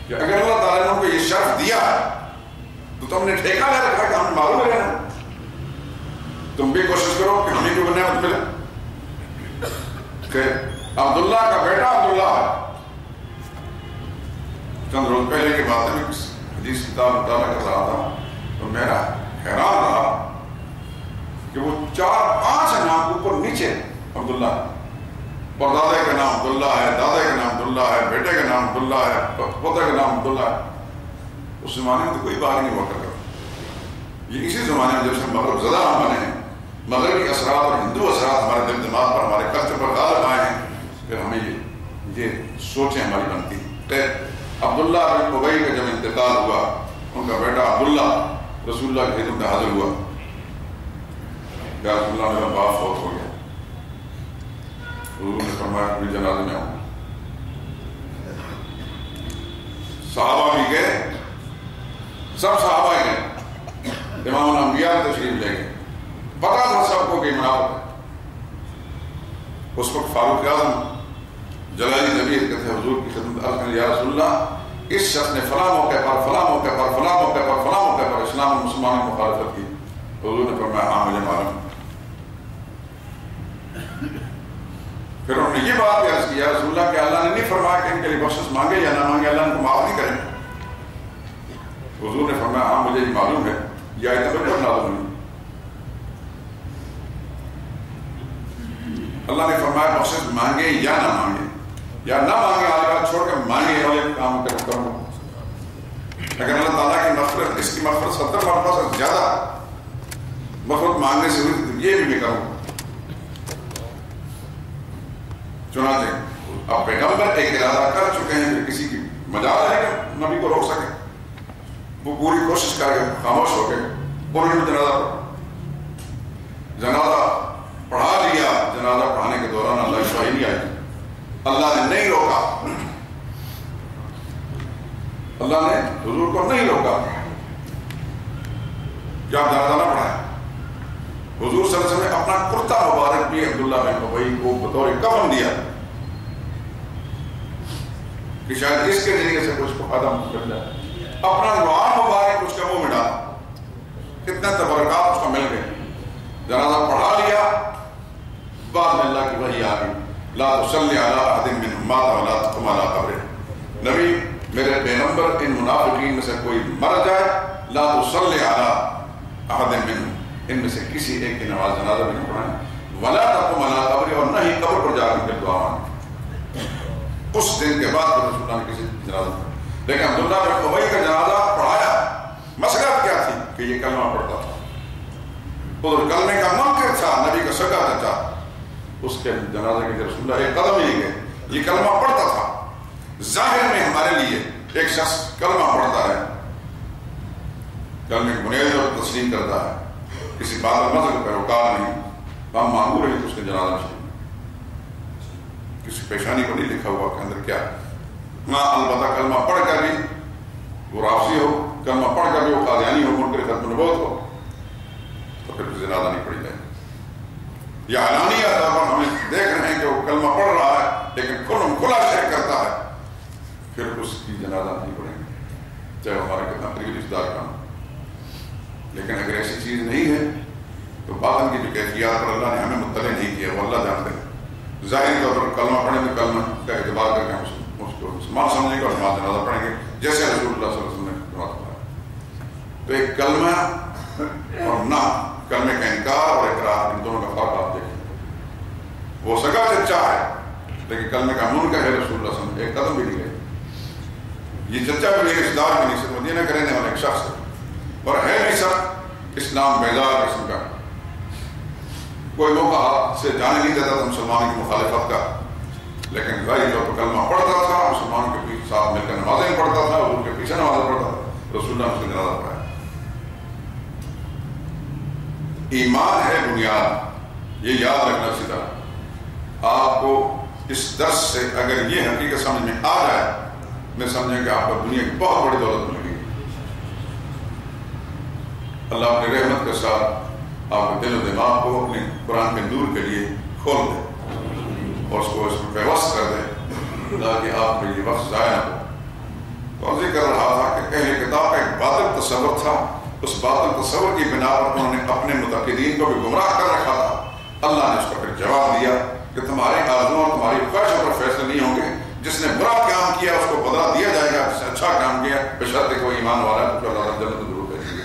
کہ اگر اللہ تعالیٰ نے کو یہ شرف دیا ہے تو تم نے ٹھیکہ لے رکھا کہ ہم معلوم ہے رہنا. تم بھی کوشش کرو کہ ہمیں کوئی نعمت ملے. کہ عبداللہ کا بیٹا عبداللہ ہے. چند روز پہلے کی بات ہے, میں حدیث کتاب مطالعہ کر رہا تھا تو میرا حیران رہا کہ وہ 4-5 نام اوپر نیچے عبداللہ, پردادے کا نام عبداللہ ہے, دادے کا نام عبداللہ ہے، بیٹے کا نام عبداللہ ہے، پوتے کا نام عبداللہ ہے. اس زمانے میں تو کوئی بات نہیں ہوا کرتا. یہ اسی زمانے میں جب سے مغرب زدہ ہم بنے ہیں، مغربی اثرات اور ہندو اثرات ہمارے دل دماغ پر، ہمارے کلچر پر غالب آئے ہیں، پھر ہمیں یہ سوچیں ہماری بنتی. عبداللہ بن ابی کا جب انتقال ہوا، ان کا بیٹا عبداللہ رسول اللہ کی خدمت میں حاضر ہوا. یا رسول اللہ میرا باپ فوت ہو گیا. حضور نے فرمایا کہ جنازے میں آؤں. صحابہ بھی گئے، سب صحابہ گئے، امام الانبیاء تشریف لے گئے. پتا تھا سب کو کہ منافق ہے. اس وقت فاروق اعظم جلالی طبیعت کہتے ہیں حضور کی خدمت عرض کریں یا رسول اللہ اس شخص نے فلاں موقع پر فلاں موقع پر فلاں موقع پر فلاں موقع پر اسلام و مسلمانوں کی مخالفت کی. حضور نے فرمایا ہاں مجھے معلوم. پھر انہوں نے یہ بات بھی عرض کی یا رسول اللہ کہ اللہ نے نہیں فرمایا کہ ان کے لیے بخشش مانگے یا نہ مانگے اللہ ان کو معاف نہیں کریں. حضور نے فرمایا ہاں مجھے یہ معلوم ہے. یہ آیت بالکل نازل ہوئی. اللہ نے فرمایا بخشش مانگے یا نہ مانگے، یا نہ مانگے آج بات چھوڑ کے مانگے والے کام کروں. اگر اللہ تعالیٰ کی مغفرت، اس کی مغفرت 70 مرتبہ سے زیادہ مغفرت مانگنے سے ہوئی تو یہ بھی میں کروں. چنانچہ اب پیغمبر ایک ارادہ کر چکے ہیں کہ کسی کی مجال ہے کہ نبی کو روک سکے. وہ پوری کوشش کر کے خاموش ہو گئے. انہوں نے جنازہ پڑھا لیا. جنازہ پڑھانے کے دوران اللہ کی وحی نہیں آئی. اللہ نے نہیں روکا. اللہ نے حضور کو نہیں روکا کہ آپ جنازہ نہ پڑھائیں. حضور صلی اللہ علیہ وسلم نے اپنا کرتا مبارک بھی عبداللہ بن ابی کو بطور کفن دیا کہ شاید اس کے ذریعے سے کچھ کو ختم کر جائے. اپنا نوار مبارک اس کا منہ میں ڈالا. کتنے تبرکات اس کو مل گئے. جنازہ پڑھا لیا. بعد میں اللہ کی وحی آ گئی لا تصلی علی احد منهم مات ولا تقم علی قبره. نبی میرے پیغمبر ان منافقین میں سے کوئی مر جائے لا تصلی علی احد منهم، ان میں سے کسی ایک کی نماز جنازہ بھی نہ پڑھائیں. ولا تقم علی قبره، اور نہ ہی قبر پر جا کر دعا مانگیں. اس دن کے بعد رسول اللہ نے کسی جنازہ پڑھا. لیکن عبداللہ بن ابی کا جنازہ پڑھایا. مسئلہ کیا تھی کہ یہ کلمہ پڑھتا تھا. ادھر کلمے کا منکر تھا، نبی کا سگا چچا. اس کے جنازہ کے رسول اللہ ایک قدم ہی گئے. یہ کلمہ پڑھتا تھا. ظاہر میں ہمارے لیے ایک شخص کلمہ پڑھتا ہے، کلمے بنیادی اور تسلیم کرتا ہے، کسی بات مذہب پیروکار نہیں. ہم معمول ہے کہ اس کے جنازہ میں کسی پیشانی کو نہیں لکھا ہوا کہ اندر کیا ہے. ہاں البتہ کلمہ پڑھ کر بھی وہ رافضی ہو، کلمہ پڑھ کر بھی وہ قادیانی ہو، منکر ختم نبوت ہو، تو پھر جنازہ نہیں پڑھی جائے. یا علانیہ طور پر ہمیں دیکھ رہے ہیں کہ وہ کلمہ پڑھ رہا ہے لیکن کھلا شرک کرتا ہے، پھر اس کی جنازہ نہیں پڑھیں گے چاہے ہمارا کتنا قریبی رشتہ دار کا. لیکن اگر ایسی چیز نہیں ہے تو باطن کی جو کیفیات پر اللہ نے ہمیں مطلع نہیں کیا وہ اللہ جانتے ہیں. ظاہری طور پر کلمہ پڑھیں تو کلمہ کا اعتبار کر کے ہم اس کو مسلمان سمجھیں گے اور نماز جنازہ پڑھیں گے جیسے رسول اللہ صلی اللہ علیہ وسلم نے نماز پڑھا. تو ایک کلمہ اور نہ کلمے کا انکار اور اقرار، ان دونوں کا فرق آپ دیکھیں. وہ سگا چچا ہے لیکن کلمے کا منکر ہے. رسول اللہ صلی اللہ علیہ وسلم ایک قدم بھی نہیں گئے. یہ چچا بھی ایک رشتہ دار بھی نہیں، صرف مدینہ کے رہنے والا ایک شخص ہے اور ہے بھی سب اسلام بیدار قسم کا. کوئی موقع ہاتھ سے جانے نہیں دیتا تھا مسلمانوں کی مخالفت کا، لیکن ظاہری طور پر کلمہ پڑھتا تھا، مسلمانوں کے پیچھے ساتھ مل کر نمازیں پڑھتا تھا، ان کے پیچھے نمازیں پڑھتا تھا. رسول اللہ نے اس کو جنازہ پڑھایا. ایمان ہے بنیاد، یہ یاد رکھنا سیدھا. آپ کو اس درس سے اگر یہ حقیقت سمجھ میں آ جائے میں سمجھیں کہ آپ کو دنیا کی بہت بڑی دولت مل گئی. اللہ اپنی رحمت کے ساتھ آپ کے دل و دماغ کو اپنے قرآن کے نور کے لیے کھول دے اور اس کو اس میں پیوست کر دے تاکہ آپ کے یہ وقت ضائع نہ ہو. اور ذکر رہا تھا کہ اہل کتاب کا ایک باطل تصور تھا. اس باطل تصور کی بنا پر انہوں نے اپنے متقدین کو بھی گمراہ کر رکھا تھا. اللہ نے اس کو پھر جواب دیا کہ تمہارے آرزوؤں اور تمہاری خواہشوں پر فیصلے نہیں ہوں گے. جس نے برا کام کیا اس کو بدلہ دیا جائے گا، جس نے اچھا کام کیا بشرطے کوئی ایمان والا ہے تو اللہ تعالیٰ جنت میں ضرور بھیجیں گے.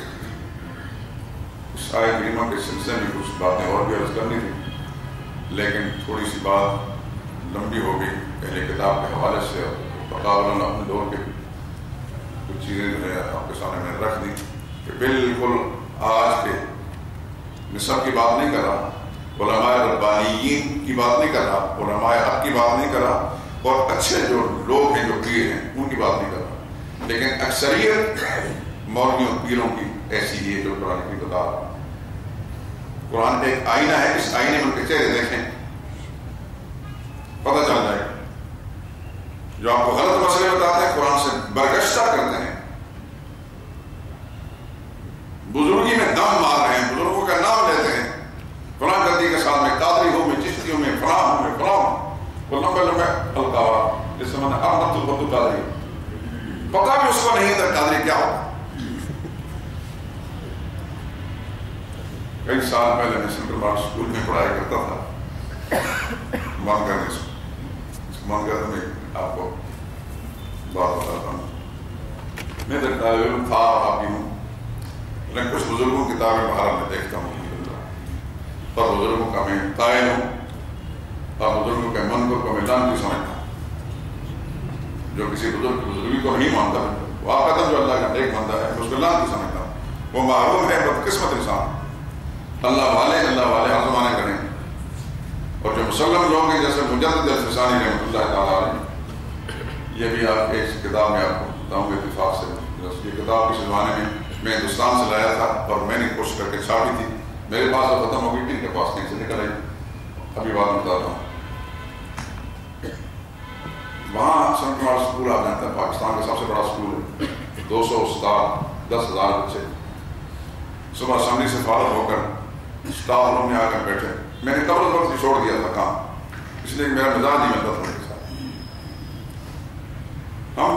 اس آیت کریمہ کے سلسلے میں کچھ باتیں اور بھی عرض کرنی تھی لیکن تھوڑی سی بات لمبی ہو گئی پہلے کتاب کے حوالے سے، تقابل اپنے دور کے کچھ چیزیں جو ہے آپ کے سامنے میں رکھ دی کہ بالکل آج کے نصب کی بات نہیں کر رہا، علماء ربانیین کی بات نہیں کر رہا، علماء حق کی بات نہیں کر رہا، اور اچھے جو لوگ ہیں جو پیر ہیں ان کی بات نہیں کر رہا، لیکن اکثریت مولویوں پیروں کی ایسی ہی ہے جو قرآن کی کتاب۔ قرآن ایک آئینہ ہے، اس آئینے میں ان کے چہرے دیکھیں پتہ چل جائے گا۔ جو آپ کو غلط مسئلے بتاتے ہیں قرآن سے برگشتہ کرتے ہیں، بزرگی میں دم مار رہے ہیں، بزرگوں کا نام لیتے ہیں، فلاں گدی کے ساتھ میں قادری ہوں، میں چشتی ہوں، میں فلاں ہوں، میں فلاں ہوں، وہ لمبے لمبے القاب جس سے میں نے احمد البدو قادری، پتہ بھی اس کو نہیں تھا قادری کیا ہوتا۔ کئی سال پہلے میں سینٹرل مارک اسکول میں پڑھائی کرتا تھا، من کرنے سے من کرنے میں آپ کو بات بتاتا ہوں۔ میں طالب علم تھا، آپ بھی ہوں، لیکن کچھ بزرگوں کی کتابیں باہر میں دیکھتا ہوں اور بزرگوں کا میں قائل ہوں اور بزرگوں کے منظر کو میں لانتی سمجھتا ہوں۔ جو کسی بزرگ کی بزرگی کو نہیں مانتا وہ آپ جو اللہ کا نیک بندہ ہے اس کو لانتی سمجھتا ہوں، وہ محروم ہے بدقسمت انسان۔ اللہ والے ہر زمانے کریں، اور جو مسلم لوگ ہیں جیسے مجدد الفسانی رحمۃ اللہ تعالیٰ علیہ، یہ بھی آپ ایک کتاب میں آپ کو بتاؤں گا اتفاق سے، یہ کتاب کسی زمانے میں ہندوستان سے لایا تھا اور میں نے کوشش کر کے چھاپی تھی، میرے پاس وہ ختم ہو گئی، ان کے پاس کہیں سے نکل آئی، ابھی بات بتاتا ہوں۔ وہاں سینٹ مارک اسکول آپ جانتے ہیں پاکستان کا سب سے بڑا اسکول ہے، 200 استاد، 10,000 بچے، صبح اسمبلی سے فارغ ہو کر اسٹاف روم میں آ کر بیٹھے، میں نے قبل وقت چھوڑ دیا تھا کام، اس لیے میرا مزاج نہیں ملتا تھا میرے ساتھ۔ ہم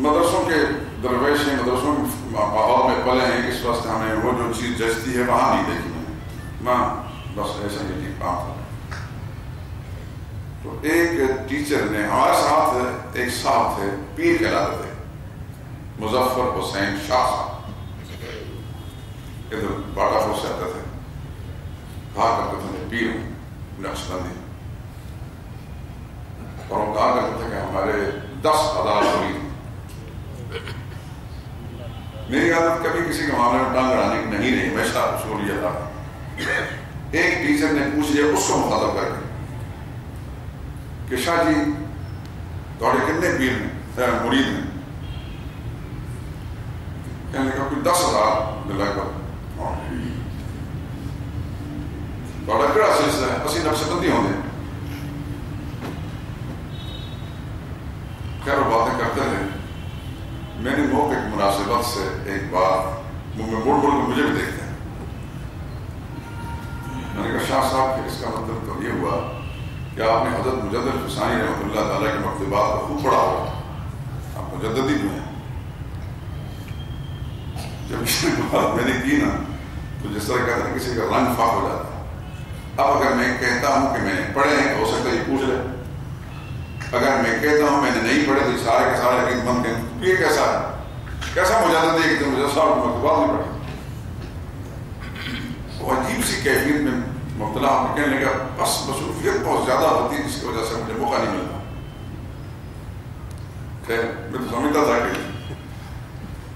مدرسوں کے درویش ہیں، مدرسوں کے ماحول میں پلے ہیں، اس واسطے ہمیں وہ جو چیز جچتی ہے وہاں نہیں دیکھی میں بس ایسا ہی ٹھیک کام تھا۔ تو ایک ٹیچر نے ہمارے ساتھ ایک صاحب تھے، پیر کہلاتے تھے، مظفر حسین شاہ صاحب، ادھر باٹا پور سے آتے تھے، کہا کرتے تھے پیر نقشبندی، اور وہ کہا کرتے تھے کہ ہمارے 10,000 مرید۔ میری عادت کبھی کسی کے معاملے میں ٹانگ اڑانے کی نہیں رہی، ہمیشہ اصول یہ تھا۔ ایک ٹیچر نے پوچھ لیا اس کو مخاطب کر کے کہ شاہ جی تھوڑے کتنے پیر ہیں مرید ہیں؟ کہنے لگا کوئی 10,000 لگ بھگ۔ بڑا کڑا سلسلہ ہے، اسی نقشبندی ہوں گے۔ خیر وہ باتیں کرتے رہے، میں نے موقع کی مناسبت سے ایک بار مڑ کے مجھے بھی دیکھتے ہیں، میں نے کہا شاہ صاحب کہ اس کا مطلب تو یہ ہوا کہ آپ نے حضرت مجدد الفسانی رحمۃ اللہ تعالیٰ کے مکتوبات کو خوب پڑھا ہوا، آپ مجددی جو ہیں۔ جب یہ بات میں نے کی نا تو جس طرح کہتے ہیں کسی کا رنگ فاق ہو جاتا ہے۔ اب اگر میں کہتا ہوں کہ میں نے پڑھے ہیں تو ہو سکتا ہے یہ پوچھ لے، اگر میں کہتا ہوں میں نے نہیں پڑھے تو سارے کے سارے عقید مند کہیں یہ کیسا ہے، کیسا مجدد ہے کہ مجھے صاحب مکتوبات نہیں پڑھے۔ وہ عجیب سی کیفیت میں مبتلا ہوں، کہنے لگا بس مصروفیت بہت زیادہ ہوتی ہے جس کی وجہ سے مجھے موقع نہیں ملتا۔ خیر میں تو سمجھتا تھا کہ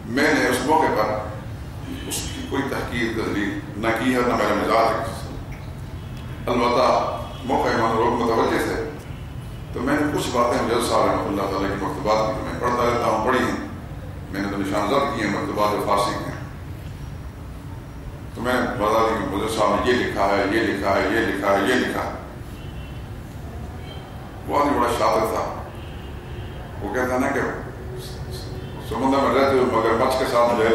میں نے اس موقع پر اس کی کوئی تحقیر تحریر نہ کی ہے، نہ میرا مزاج ہے، البتہ موقع لوگ متوجہ تھے تو میں نے کچھ باتیں مجدد صاحب رحمۃ اللہ تعالیٰ کی مکتوبات کی میں پڑھتا رہتا ہوں، پڑھی ہیں، میں نے تو نشان زد کی ہیں مکتوبات جو فارسی ہیں، تو میں بتا دی کہ مجدد صاحب نے یہ لکھا ہے، یہ لکھا ہے، یہ لکھا ہے، یہ لکھا ہے۔ وہ آدمی بڑا شاطر تھا، وہ کہتا ہے نا کہ سمندر میں رہتے ہوئے مگر مچھ کے ساتھ جو ہے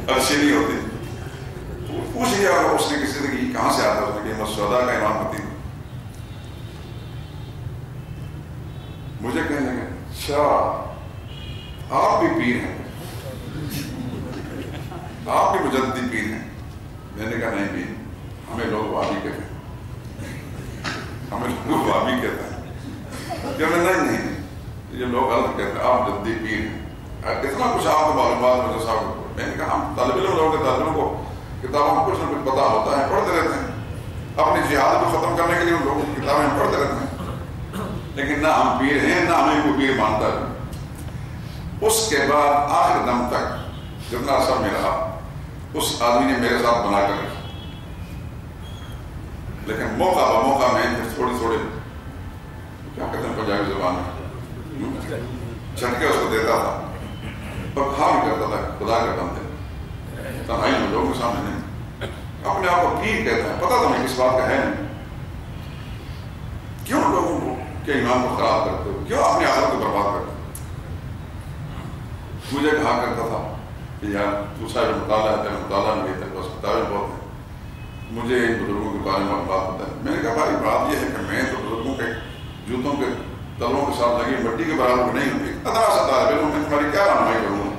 اچھی نہیں ہوتی۔ پوچھ لیا اس نے کسی سے کہ کہاں سے آتا ہے، اس نے کہ مسعودہ کا امام متی۔ مجھے کہنے لگے اچھا آپ بھی پیر ہیں، آپ بھی مجددی پیر ہیں؟ میں نے کہا نہیں پیر، ہمیں لوگ وابی کہتے ہیں، ہمیں لوگ وابی کہتے ہیں۔ کہ میں نہیں یہ لوگ غلط کہتے ہیں، آپ مجددی پیر ہیں، اتنا کچھ آپ کو معلومات مجھے صاحب۔ میں نے کہا ہم طالب علم لوگوں کے طالب علموں کو کتابوں میں کچھ نہ کچھ پتا ہوتا ہے، پڑھتے رہتے ہیں، اپنی جہاد کو ختم کرنے کے لیے ان لوگوں کی کتابیں پڑھتے رہتے ہیں۔ لیکن نہ ہم پیر ہیں نہ ہمیں کوئی پیر مانتا ہے. اس کے بعد آخر دم تک جتنا عرصہ میں رہا اس آدمی نے میرے ساتھ بنا کر رکھی. لیکن موقع بموقع میں تھوڑے کیا کہتے ہیں پنجابی زبان میں جھٹکے اس کو دیتا تھا اور کھا بھی کرتا تھا. خدا کا بندے تنہائی میں لوگوں کے سامنے نہیں, اپنے آپ کو پیر کہتا ہے. پتا تو نہیں کس بات کا ہے نہیں. کیوں لوگوں کو کے ایمان کو خراب کرتے ہو, کیوں اپنی آخرت کو برباد کرتے ہو؟ مجھے کہا کرتا تھا کہ یار تو صاحب مطالعہ ہے, تیرا مطالعہ نہیں ہے, تیرے پاس کتابیں بہت ہیں, مجھے ان بزرگوں کے بارے میں معلومات ہوتا ہے. میں نے کہا بھائی بات یہ ہے کہ میں تو بزرگوں کے جوتوں کے تلوں کے ساتھ لگی مٹی کے برابر نہیں ہوں. ادنا سا طالب علم میں تمہاری کیا رہنمائی کروں گا,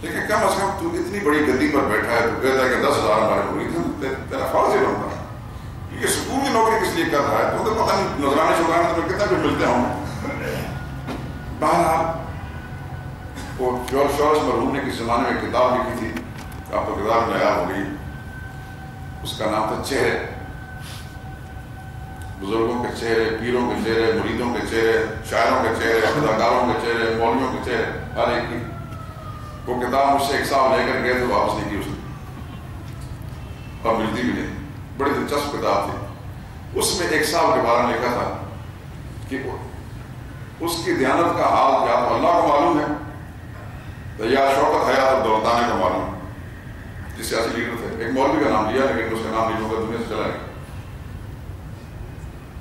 لیکن کم از کم تو اتنی بڑی گدی پر بیٹھا ہے, تو کہتا ہے کہ 10,000 ہمارے مرید ہیں, تیرا فرض ہی بنتا ہے. یہ سکول کی نوکری کس لیے کر رہا ہے, تو پتہ نہیں نذرانے شکرانے تمہیں کتنا کچھ ملتے ہوں. بہرحال وہ شورش مرحوم نے کس زمانے میں کتاب لکھی تھی, آپ کو کتاب نیا ہو گئی, اس کا نام تھا چہرے. بزرگوں کے چہرے, پیروں کے چہرے, مریدوں کے چہرے, شاعروں کے چہرے, اداکاروں کے چہرے, مولویوں کے چہرے, ہر ایک کی. وہ کتاب مجھ سے ایک صاحب لے کر گئے تو واپس نہیں کی اس نے, اور ملتی بھی نہیں. بڑی دلچسپ کتاب تھی. اس میں ایک صاحب کے بارے میں لکھا تھا کہ اس کی دیانت کا حال یا تو اللہ کو معلوم ہے یا شوکت حیات اور دولتانے کو معلوم ہے. جس سیاسی لیڈر تھے, ایک مولوی کا نام لیا لیکن اس کا نام نہیں ہوگا, دنیا سے چلا گیا.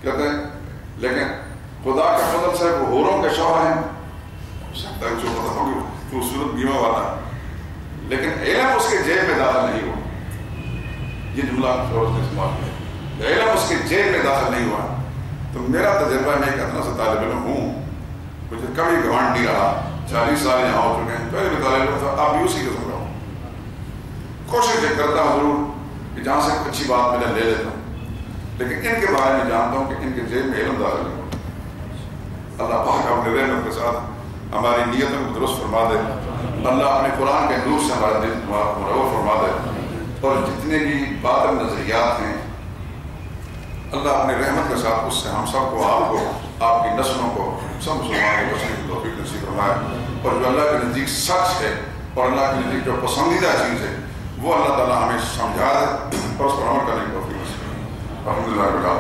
کہتے ہیں لیکن خدا کا فضل سے وہ حوروں کے شوہر ہیں, سکتا ہے جو پتہ ہوگی خوبصورت بیمہ والا ہے, لیکن علم اس کے جیب میں داخل نہیں ہوا. یہ جملہ شورش نے استعمال کیا, علم اس کے جیب میں داخل نہیں ہوا. تو میرا تجربہ, میں ایک اتنا سا طالب علم ہوں, مجھے کبھی گھمنڈ نہیں رہا. 40 سال یہاں ہو چکے ہیں, پہلے بھی طالب علم تھا, اب بھی اسی قسم کا ہوں. کوشش کرتا ہوں ضرور کہ جہاں سے اچھی بات میں لے لیتا ہوں, لیکن ان کے بارے میں جانتا ہوں کہ ان کے جیب میں علم داخل نہیں ہوا. اللہ پاک اپنے رحمت کے ساتھ ہماری نیتوں کو درست فرما دے. اللہ اپنے قرآن کے نور سے ہمارا دل مرور فرما دے, اور جتنے بھی باطل نظریات ہیں اللہ اپنے رحمت کے ساتھ اس سے ہم سب کو, آپ کو, آپ کی نسلوں کو, سب مسلمانوں کو بچنے کی توفیق نصیب فرمائے. اور جو اللہ کے نزدیک سچ ہے اور اللہ کے نزدیک جو پسندیدہ چیز ہے وہ اللہ تعالیٰ ہمیں سمجھا دے اور اس پر عمل کرنے کی توفیق نصیب فرمائے. الحمدللہ.